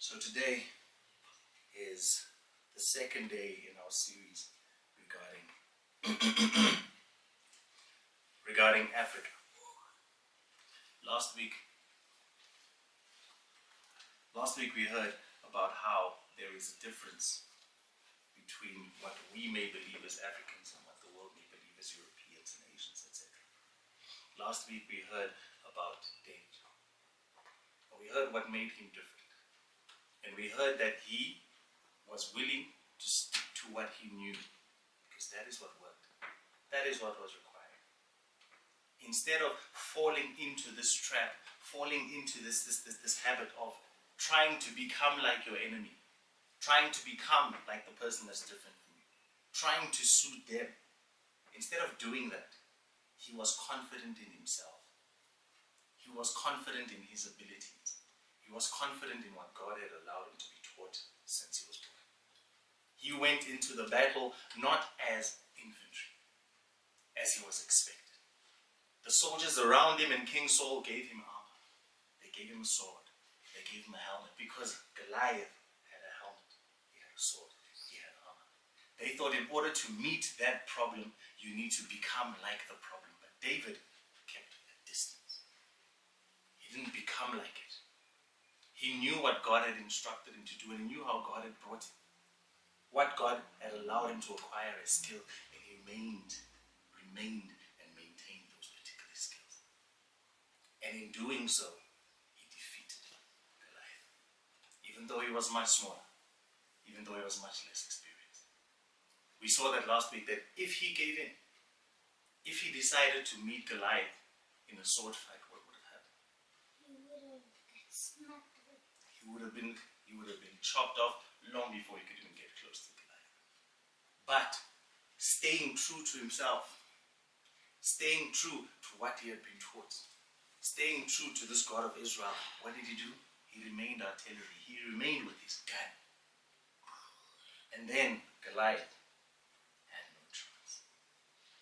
So today is the second day in our series regarding Africa. Last week we heard about how there is a difference between what we may believe as Africans and what the world may believe as Europeans and Asians, etc. Last week we heard about David. We heard what made him different. And we heard that he was willing to stick to what he knew, because that is what worked. That is what was required. Instead of falling into this trap, falling into this habit of trying to become like your enemy, trying to become like the person that's different from you, trying to suit them. Instead of doing that, he was confident in himself. He was confident in his abilities. He was confident in what God had allowed him to be taught since he was born. He went into the battle not as infantry, as he was expected. The soldiers around him and King Saul gave him armor. They gave him a sword. They gave him a helmet, because Goliath had a helmet. He had a sword. He had armor. They thought in order to meet that problem, you need to become like the problem. But David kept a distance. He didn't become like it. He knew what God had instructed him to do, and he knew how God had brought him, what God had allowed him to acquire as skill, and he remained and maintained those particular skills. And in doing so, he defeated Goliath, even though he was much smaller, even though he was much less experienced. We saw that last week, that if he gave in, if he decided to meet Goliath in a sword fight, what would have happened? He would have been chopped off long before he could even get close to Goliath. But staying true to himself, staying true to what he had been taught, staying true to this God of Israel, what did he do? He remained artillery. He remained with his gun. And then Goliath